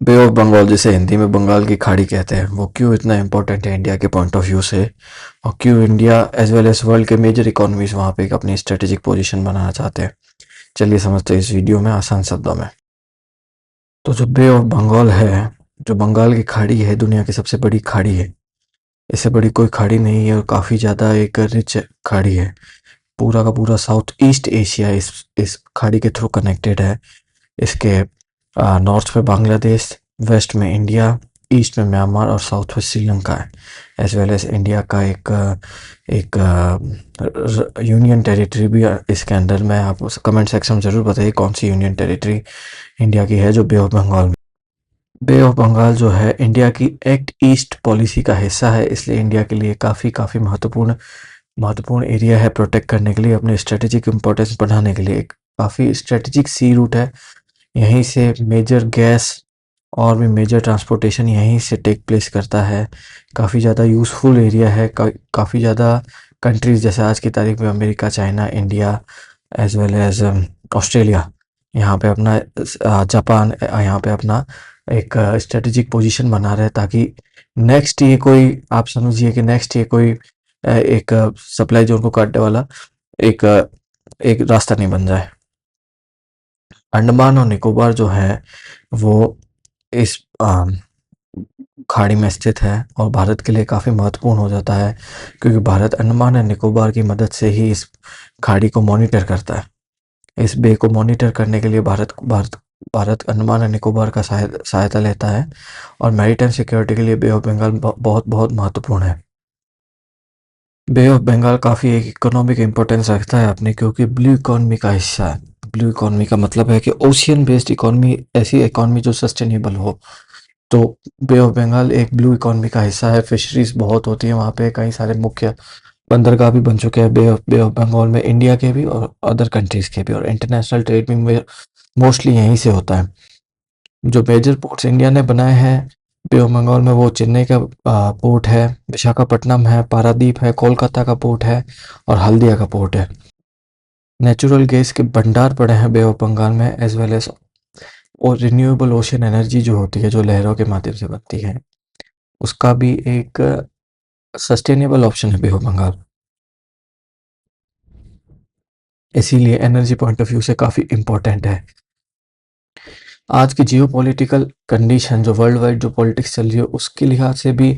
बे of Bengal, जिसे हिंदी में बंगाल की खाड़ी कहते हैं, वो क्यों इतना इम्पोर्टेंट है इंडिया के पॉइंट ऑफ व्यू से, और क्यों India as well as world के मेजर इकोनॉमीज वहाँ पे एक अपनी स्ट्रेटेजिक पोजीशन बनाना चाहते हैं। चलिए समझते हैं इस वीडियो में आसान शब्दों में। तो जो बे ऑफ बंगाल है, जो बंगाल की खाड़ी है, दुनिया की सबसे बड़ी खाड़ी है। इससे बड़ी कोई खाड़ी नहीं है और काफ़ी ज़्यादा एक रिच खाड़ी है। पूरा का पूरा साउथ ईस्ट एशिया इस खाड़ी के थ्रू कनेक्टेड है। इसके नॉर्थ में बांग्लादेश, वेस्ट में इंडिया, ईस्ट में म्यांमार और साउथ में श्रीलंका है। एज वेल एज इंडिया का एक यूनियन टेरिटरी भी इसके अंदर में। आप कमेंट सेक्शन में ज़रूर बताइए कौन सी यूनियन टेरिटरी इंडिया की है जो बे ऑफ बंगाल में। बे ऑफ बंगाल जो है इंडिया की एक्ट ईस्ट पॉलिसी का हिस्सा है, इसलिए इंडिया के लिए काफ़ी काफ़ी महत्वपूर्ण महत्वपूर्ण एरिया है प्रोटेक्ट करने के लिए, अपने स्ट्रेटेजिक इंपॉर्टेंस बढ़ाने के लिए। एक काफ़ी स्ट्रेटेजिक सी रूट है। यहीं से मेजर गैस और भी मेजर ट्रांसपोर्टेशन यहीं से टेक प्लेस करता है। काफ़ी ज़्यादा यूज़फुल एरिया है। काफ़ी ज़्यादा कंट्रीज़ जैसे आज की तारीख में America, China, India as well as Australia यहाँ पे अपना जापान यहाँ पे अपना एक स्ट्रेटेजिक पोजीशन बना रहे हैं, ताकि नेक्स्ट ये कोई, आप समझिए कि नेक्स्ट ये कोई एक सप्लाई जोन को काटने वाला एक एक रास्ता नहीं बन जाए। अंडमान और निकोबार जो है वो इस खाड़ी में स्थित है और भारत के लिए काफ़ी महत्वपूर्ण हो जाता है, क्योंकि भारत अंडमान और निकोबार की मदद से ही इस खाड़ी को मॉनिटर करता है। इस बे को मॉनिटर करने के लिए भारत अंडमान और निकोबार का सहायता लेता है, और मैरीटाइम सिक्योरिटी के लिए बे ऑफ बंगाल बहुत बहुत महत्वपूर्ण है। बे ऑफ बंगाल काफ़ी एक इकोनॉमिक इम्पोर्टेंस रखता है अपने, क्योंकि ब्लू इकोनॉमी का हिस्सा है। ब्लू इकोनॉमी का मतलब है कि ओशियन बेस्ड इकोनॉमी, ऐसी इकोनॉमी जो सस्टेनेबल हो। तो बे ऑफ बंगाल एक ब्लू इकोनॉमी का हिस्सा है। फिशरीज बहुत होती है वहाँ पे, कई सारे मुख्य बंदरगाह भी बन चुके हैं बे ऑफ बंगाल में, इंडिया के भी और अदर कंट्रीज के भी, और इंटरनेशनल ट्रेड भी मोस्टली यहीं से होता है। जो मेजर पोर्ट्स इंडिया ने बनाए हैं बे ऑफ बंगाल में, वो चेन्नई का पोर्ट है, विशाखापट्टनम है, पारादीप है, कोलकाता का पोर्ट है और हल्दिया का पोर्ट है। नेचुरल गैस के भंडार पड़े हैं बे ऑफ बंगाल में, एज वेल एज और रिन्यूएबल ओशन एनर्जी जो होती है, जो लहरों के माध्यम से बनती है, उसका भी एक सस्टेनेबल ऑप्शन है बे ऑफ बंगाल। इसीलिए एनर्जी पॉइंट ऑफ व्यू से काफ़ी इम्पोर्टेंट है। आज की जियोपॉलिटिकल कंडीशन, जो वर्ल्ड वाइड जो पॉलिटिक्स चल रही है, उसके लिहाज से भी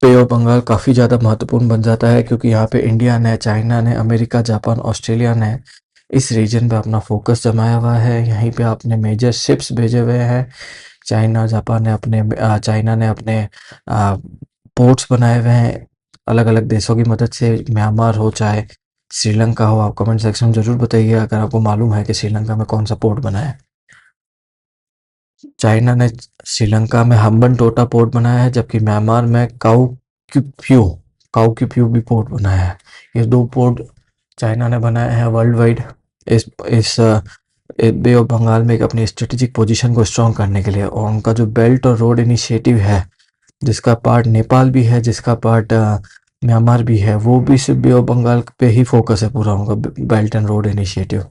बे ऑफ बंगाल काफ़ी ज़्यादा महत्वपूर्ण बन जाता है, क्योंकि यहाँ पे इंडिया ने, चाइना ने, अमेरिका, जापान, ऑस्ट्रेलिया ने इस रीजन पे अपना फोकस जमाया हुआ है। यहीं पे अपने मेजर शिप्स भेजे हुए हैं। चाइना ने अपने पोर्ट्स बनाए हुए हैं अलग अलग देशों की मदद से। म्यांमार हो चाहे श्रीलंका हो, आप कमेंट सेक्शन में ज़रूर बताइए अगर आपको मालूम है कि श्रीलंका में कौन सा पोर्ट बना है। चाइना ने श्रीलंका में हम्बन टोटा पोर्ट बनाया है, जबकि म्यांमार में काउक्यूप्यू काउक्यूप्यू भी पोर्ट बनाया है। ये दो पोर्ट चाइना ने बनाए हैं वर्ल्ड वाइड, इस बे ऑफ बंगाल में एक अपनी स्ट्रेटेजिक पोजीशन को स्ट्रॉन्ग करने के लिए। और उनका जो बेल्ट और रोड इनिशिएटिव है, जिसका पार्ट नेपाल भी है, जिसका पार्ट म्यांमार भी है, वो भी सिर्फ बे ऑफ बंगाल पे ही फोकस है पूरा उनका belt and road initiative.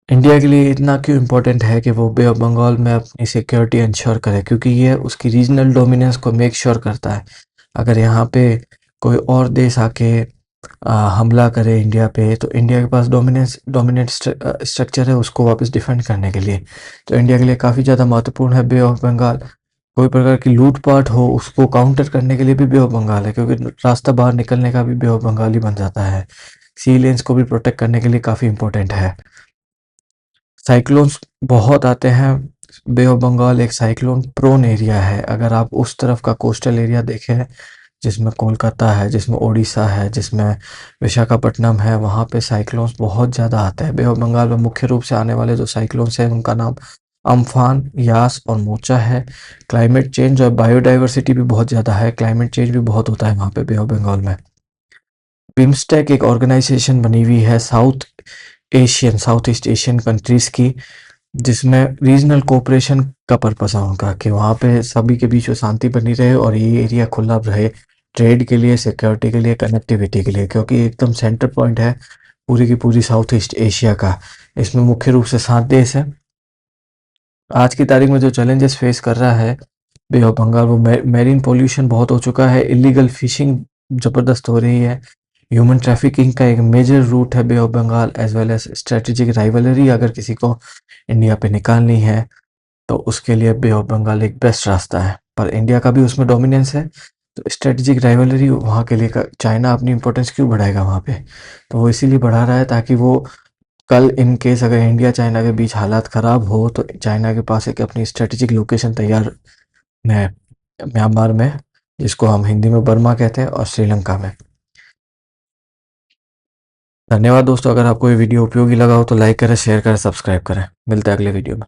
India के लिए इतना क्यों इम्पोर्टेंट है कि वो बे ऑफ बंगाल में अपनी सिक्योरिटी इंश्योर करे, क्योंकि ये उसकी रीजनल डोमिनेंस को मेक श्योर करता है। अगर यहाँ पे कोई और देश आके हमला करे इंडिया पे, तो इंडिया के पास डोमिनेंट स्ट्रक्चर है उसको वापस डिफेंड करने के लिए। तो इंडिया के लिए काफ़ी ज़्यादा महत्वपूर्ण है बे ऑफ बंगाल। कोई प्रकार की लूटपाट हो, उसको काउंटर करने के लिए भी बे ऑफ बंगाल है, क्योंकि रास्ता बाहर निकलने का भी बे ऑफ बंगाल ही बन जाता है। सी लेन्स को भी प्रोटेक्ट करने के लिए काफ़ी इंपॉर्टेंट है। साइक्लोन्स बहुत आते हैं। बे ऑफ बंगाल एक साइक्लोन प्रोन एरिया है। अगर आप उस तरफ का कोस्टल एरिया देखें, जिसमें कोलकाता है, जिसमें ओडिशा है, जिसमें विशाखापट्टनम है, वहाँ पे साइक्लोन्स बहुत ज़्यादा आते हैं। बे ऑफ बंगाल में मुख्य रूप से आने वाले जो साइक्लोन्स हैं, उनका नाम अम्फान, यास और मोचा है। क्लाइमेट चेंज और बायोडाइवर्सिटी भी बहुत ज़्यादा है, क्लाइमेट चेंज भी बहुत होता है वहाँ पे बे ऑफ बंगाल में। बिम्स्टेक एक ऑर्गेनाइजेशन बनी हुई है साउथ ईस्ट एशियन कंट्रीज़ की, जिसमें रीजनल कोऑपरेशन का पर्पस है उनका, कि वहाँ पे सभी के बीच में शांति बनी रहे और ये एरिया खुला रहे ट्रेड के लिए, सिक्योरिटी के लिए, कनेक्टिविटी के लिए, क्योंकि एकदम सेंटर पॉइंट है पूरी की पूरी साउथ ईस्ट एशिया का। इसमें मुख्य रूप से 7 देश हैं। आज की तारीख में जो चैलेंजेस फेस कर रहा है बे ऑफ बंगाल, वो मेरीन पोल्यूशन बहुत हो चुका है, इलीगल फिशिंग ज़बरदस्त हो रही है, ह्यूमन ट्रैफिकिंग का एक मेजर रूट है bay of Bengal, as well as strategic rivalry अगर किसी को इंडिया पे निकालनी है तो उसके लिए बे ऑफ बंगाल एक बेस्ट रास्ता है। पर इंडिया का भी उसमें डोमिनेंस है, तो स्ट्रेटेजिक राइवलरी वहाँ के लिए चाइना अपनी इंपॉर्टेंस क्यों बढ़ाएगा वहाँ पे? तो वो इसीलिए बढ़ा रहा है ताकि वो कल इन केस अगर इंडिया चाइना के बीच हालात ख़राब हो तो चाइना के पास एक अपनी स्ट्रेटेजिक लोकेशन तैयार है म्यांमार में, जिसको हम हिंदी में बर्मा कहते हैं, और श्रीलंका में। धन्यवाद दोस्तों, अगर आपको ये वीडियो उपयोगी लगा हो तो लाइक करें, शेयर करें, सब्सक्राइब करें। मिलते हैं अगले वीडियो में।